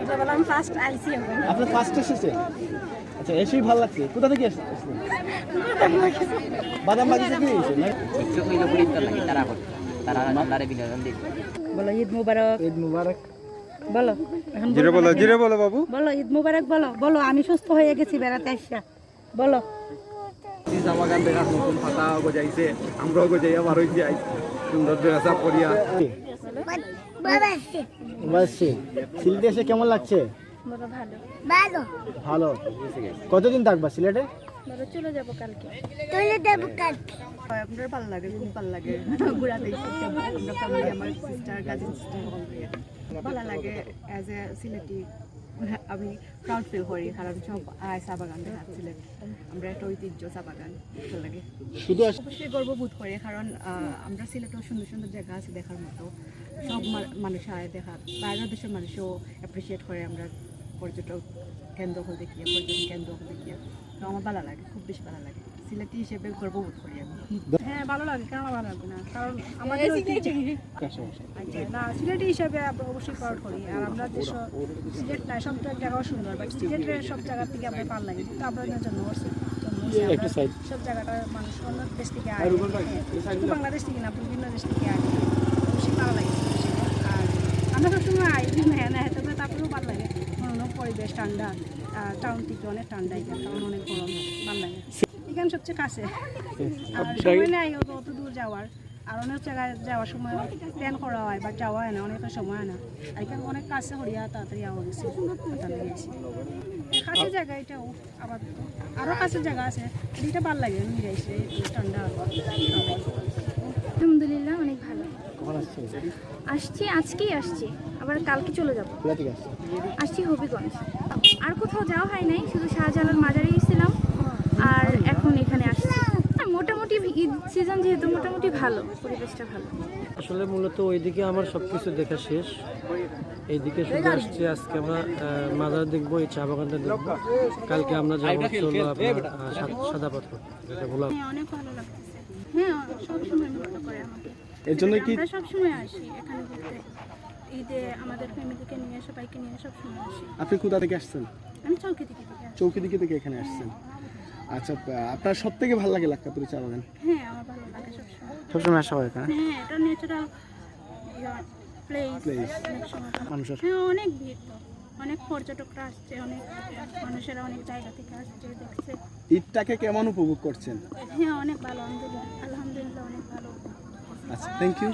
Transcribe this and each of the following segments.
এটা বললাম ফার্স্ট আইসি এখন। আপনি ফার্স্ট এসেছেন? আচ্ছা, এসেই ভালো লাগছে। কোথা থেকে এসেছেন? বাদাম বাগিচা থেকে এসেছেন? বলো ঈদ মুবারক। ঈদ মুবারক। বলো এখন জিরে বলো বাবু। বলো ঈদ মুবারক বলো। বলো আমি সুস্থ হয়ে গেছি বেড়াতে আসা। বলো চা বাগান দেখার নতুন পাতা গজাইছে, আমরাও গজাইয়া বার হইতে আই সুন্দর ড্রেস আপ করিয়া। বাসছি। সিলেটে এসে কেমন লাগছে? বলো ভালো। ভালো ভালো। কতদিন থাকবা সিলেটে? বলো চলে যাবো কালকে। চলে যাবো কালকে। আপনার ভালো লাগে, খুব ভালো লাগে ঘোরাতে। আমরা ফ্যামিলি, আমার সিস্টার, কাজিন সিস্টার ভালো লাগে। অ্যাজ এ সিলেটি আমি প্রাউড ফিল করি, কারণ সব চা বাগান দেখা সিলেট আমরা একটা ঐতিহ্য চা বাগান ভালো লাগে। শুধু অবশ্যই গর্ববোধ করি, কারণ আমরা সিলেটেও সুন্দর সুন্দর জায়গা আছে দেখার মতো। সব মানুষ আয় দেখা, বাইরের দেশের মানুষও অ্যাপ্রিসিয়েট করে আমরা পর্যটক কেন্দ্র হল দেখিয়া, পর্যটন কেন্দ্র হল দেখিয়া। তো আমার ভালো লাগে, খুব বেশি ভালো লাগে। সিলেটি হিসেবে গর্ববোধ করি আমি। হ্যাঁ ভালো লাগে, কেন ভালো লাগবে না? কারণ আমাদের না সিলেটি হিসাবে আমরা অবশ্যই প্রাউড করি। আর আমরা যে সিলেট না সব জায়গাও সুন্দর, বাট সিলেটের সব জায়গা থেকে আমরা ভালো লাগে। কিন্তু আমরা জন্ম করছি, সব জায়গাটার মানুষ অন্য দেশ থেকে আয়, শুধু বাংলাদেশ থেকে না বিভিন্ন দেশ থেকে আয়, অবশ্যই ভালো লাগে। আর আমরা সবসময় আই হ্যাঁ না তবে তারপরেও ভালো লাগে। অনেক পরিবেশ ঠান্ডা, টাউন থেকে অনেক ঠান্ডা এখানে, কারণ অনেক গরম, ভালো লাগে। এখানে সবচেয়ে কাছে, আর সময় নেই অত দূর যাওয়ার। আর অনেক জায়গায় যাওয়ার সময় প্ল্যান করা হয়, বাট যাওয়া হয় না, অনেক সময় হয় না। আর এখানে অনেক কাছে হরিয়া তাড়াতাড়ি যাওয়া গেছে, কাছে জায়গা এটাও। আবার আরও কাছে জায়গা আছে, এটা ভালো লাগে নিয়ে যাইছে ঠান্ডা। আলহামদুলিল্লাহ অনেক ভালো। আসছি, আজকেই আসছি, আবার কালকে চলে যাব। আসছি হবিগঞ্জ। আর কোথাও যাওয়া হয় নাই, শুধু শাহজালাল মাজারে গেছিলাম, আর এখন এখানে আসছি। মোটামুটি ঈদ সিজন যেহেতু মোটামুটি ভালো, পরিবেশটা ভালো। আসলে মূলত ওইদিকে আমার সবকিছু দেখা শেষ, এইদিকে শুধু আসছে। আজকে আমরা মাজার দেখবো, এই চা বাগানটা দেখবো। কালকে আমরা যাবো চলো আপনার সাদা পাথর, যেটা বললাম। অনেক ভালো লাগতেছে। হ্যাঁ সবসময় মনে করে আমাকে, এর জন্য কি আমরা সবসময় আসি এখানে ঘুরতে। ঈদে আমাদের ফ্যামিলিকে নিয়ে, সবাইকে নিয়ে সবসময় আসি। আপনি কোথা থেকে আসছেন? আমি চৌকি থেকে আসি। চৌকিদিকে থেকে এখানে আসছেন। আচ্ছা, আপনার সব থেকে ভালো লাগে লাক্কাতুরি চা বাগান? হ্যাঁ আমার ভালো লাগে সবসময়। সবসময় আসা হয় এখানে? হ্যাঁ এটা ন্যাচারাল প্লেস। মানুষের হ্যাঁ অনেক ভিড়, তো অনেক পর্যটকরা আসছে, অনেক মানুষেরা অনেক জায়গা থেকে আসছে, দেখছে। ঈদটাকে কেমন উপভোগ করছেন? হ্যাঁ অনেক ভালো, আলহামদুলিল্লাহ অনেক ভালো। আচ্ছা, থ্যাংক ইউ।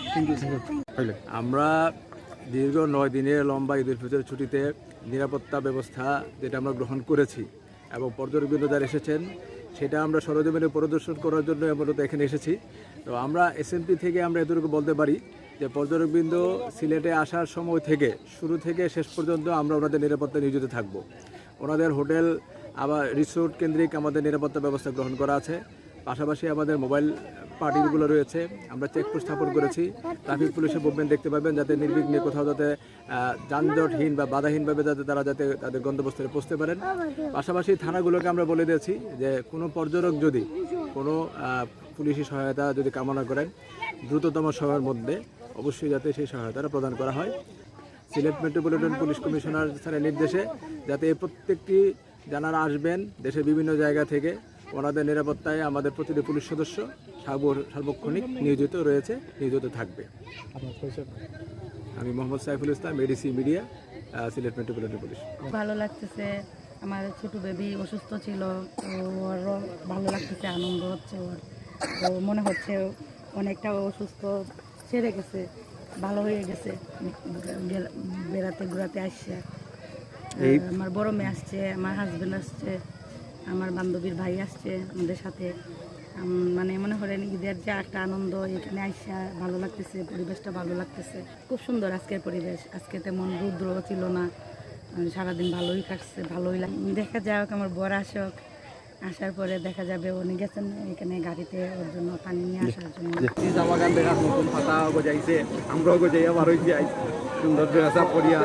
আমরা দীর্ঘ 9 দিনের লম্বা ঈদুল ফিতর ছুটিতে নিরাপত্তা ব্যবস্থা যেটা আমরা গ্রহণ করেছি, এবং পর্যটকবৃন্দ যারা এসেছেন সেটা আমরা সরজমিনে পরিদর্শন করার জন্য মূলত এখানে এসেছি। তো আমরা এসএমপি থেকে আমরা এতটুকু বলতে পারি যে পর্যটকবৃন্দ সিলেটে আসার সময় থেকে শুরু থেকে শেষ পর্যন্ত আমরা ওনাদের নিরাপত্তা নিয়োজিত থাকব। ওনাদের হোটেল আবার রিসোর্ট কেন্দ্রিক আমাদের নিরাপত্তা ব্যবস্থা গ্রহণ করা আছে। পাশাপাশি আমাদের মোবাইল পার্টিগুলো রয়েছে, আমরা চেকপোস্ট স্থাপন করেছি। ট্রাফিক পুলিশের মুভমেন্ট দেখতে পাবেন, যাতে নির্বিঘ্নে কোথাও যাতে যানজটহীন বা বাধাহীনভাবে যাতে তারা যাতে তাদের গন্তব্যস্থলে পৌঁছতে পারেন। পাশাপাশি থানাগুলোকে আমরা বলে দিয়েছি যে কোনো পর্যটক যদি কোনো পুলিশি সহায়তা যদি কামনা করেন, দ্রুততম সময়ের মধ্যে অবশ্যই যাতে সেই সহায়তাটা প্রদান করা হয়। সিলেট মেট্রোপলিটন পুলিশ কমিশনার স্যারের নির্দেশে যাতে প্রত্যেকটি যারা আসবেন দেশের বিভিন্ন জায়গা থেকে, ওনাদের নিরাপত্তায় আমাদের প্রতিটি পুলিশ সদস্য সার্বক্ষণিক নিয়োজিত রয়েছে, নিয়োজিত থাকবে। আমি Mohammad Saiful Islam, ADC media, Sylhet metropolitan police. ভালো লাগতেছে। আমার ছোট বেবি অসুস্থ ছিল, তো ওরও ভালো লাগতেছে, আনন্দ হচ্ছে ওর। তো মনে হচ্ছে অনেকটা অসুস্থ সেরে গেছে, ভালো হয়ে গেছে বেড়াতে ঘোরাতে আসছে। আমার বড় মেয়ে আসছে, আমার হাজবেন্ড আসছে, আমার বান্ধবীর ভাই আসছে আমাদের সাথে। মানে মনে করেন ঈদের যে একটা আনন্দ, এখানে আইসা ভালো লাগতেছে, পরিবেশটা ভালো লাগতেছে, খুব সুন্দর আজকের পরিবেশ। আজকে তেমন রৌদ্র ছিল না, সারাদিন ভালোই কাটছে, ভালোই দেখা যাক। আমার বর আসক, আসার পরে দেখা যাবে উনি গেছেন এখানে গাড়িতে ওর জন্য পানি নিয়ে আসার জন্য। চা বাগান দেখার নতুন পাতা গজাইছে, আমরাও গজাইয়া বার হইতে আই সুন্দর ড্রেস আপ করিয়া।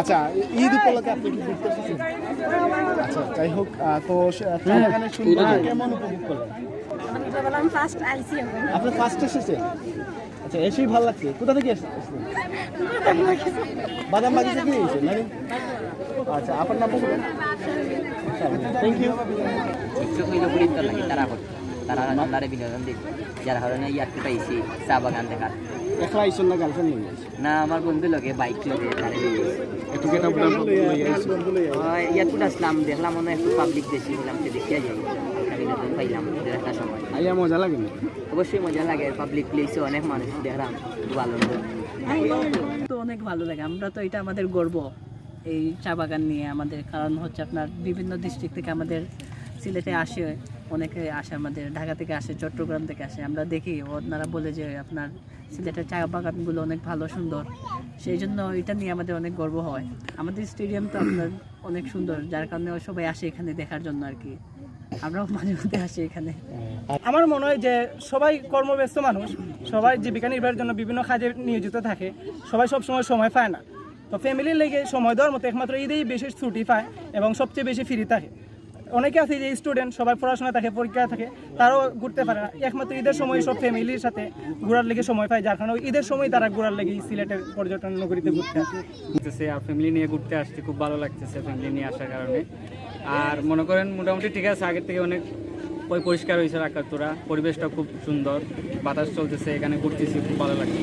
আচ্ছা, ঈদ উপলক্ষে আপনি কি ঘুরতে এসেছেন? আচ্ছা, যাই হোক, তো চা বাগানের সুন্দর কেমন উপভোগ করলেন? আমি ফার্স্ট আইসি এখন আপনি ফার্স্ট এসেছেন? আচ্ছা, এসেই ভালো লাগছে। কোথা থেকে এসেছেন? বাদাম বাগিচা থেকে এসেছেন নাকি? আচ্ছা, আপনার নাম বলুন। Thank you. ইচ্ছুক হইল ঘুরিতে লাগে তারা আল্লাহরে বিনোদন দিক, যার কারণে ইয়ারকে পাইছি চা বাগান দেখার। একলা আইসন না গার্লফ্রেন্ড নিয়ে আইসন? না, আমার বন্ধু লগে বাইক লগে তারে নিয়ে গেছি। একটু গেট আপ ইয়ারকুট আসলাম, দেখলাম মনে হয় একটু পাবলিক বেশি, বললাম তো দেখিয়া যাই, একটা বিনোদন পাইলাম ওদের একটা সময়। আইয়া মজা লাগে না? অবশ্যই মজা লাগে, পাবলিক প্লেসে অনেক মানুষ দেখলাম, খুব আনন্দ। তো অনেক ভালো লাগে। আমরা তো এটা আমাদের গর্ব এই চা বাগান নিয়ে আমাদের, কারণ হচ্ছে আপনার বিভিন্ন ডিস্ট্রিক্ট থেকে আমাদের সিলেটে আসে, অনেকে আসে, আমাদের ঢাকা থেকে আসে, চট্টগ্রাম থেকে আসে। আমরা দেখি ওনারা বলে যে আপনার সিলেটের চা বাগানগুলো অনেক ভালো সুন্দর, সেই জন্য এটা নিয়ে আমাদের অনেক গর্ব হয়। আমাদের স্টেডিয়াম তো আপনার অনেক সুন্দর, যার কারণে সবাই আসে এখানে দেখার জন্য আর কি। আমরাও মাঝে মধ্যে আসি এখানে। আমার মনে হয় যে সবাই কর্মব্যস্ত মানুষ, সবাই জীবিকা নির্বাহের জন্য বিভিন্ন কাজে নিয়োজিত থাকে, সবাই সবসময় সময় পায় না। তো ফ্যামিলির লেগে সময় দেওয়ার মতো একমাত্র ঈদেই বেশি ছুটি পায় এবং সবচেয়ে বেশি ফ্রি থাকে। অনেকে আছে যে স্টুডেন্ট, সবাই পড়াশোনা থাকে, পরীক্ষা থাকে, তারাও ঘুরতে পারে না। একমাত্র ঈদের সময় সব ফ্যামিলির সাথে ঘোরার লেগে সময় পায়, যার কারণে ঈদের সময় তারা ঘোরার লেগে সিলেটের পর্যটন নগরীতে ঘুরতে আসে। আর ফ্যামিলি নিয়ে ঘুরতে আসছি, খুব ভালো লাগতেছে ফ্যামিলি নিয়ে আসার কারণে। আর মনে করেন মোটামুটি ঠিক আছে, আগের থেকে অনেক পরিষ্কার হয়েছে রাখার তোরা, পরিবেশটা খুব সুন্দর, বাতাস চলতেছে, এখানে ঘুরতেছি, খুব ভালো লাগছে।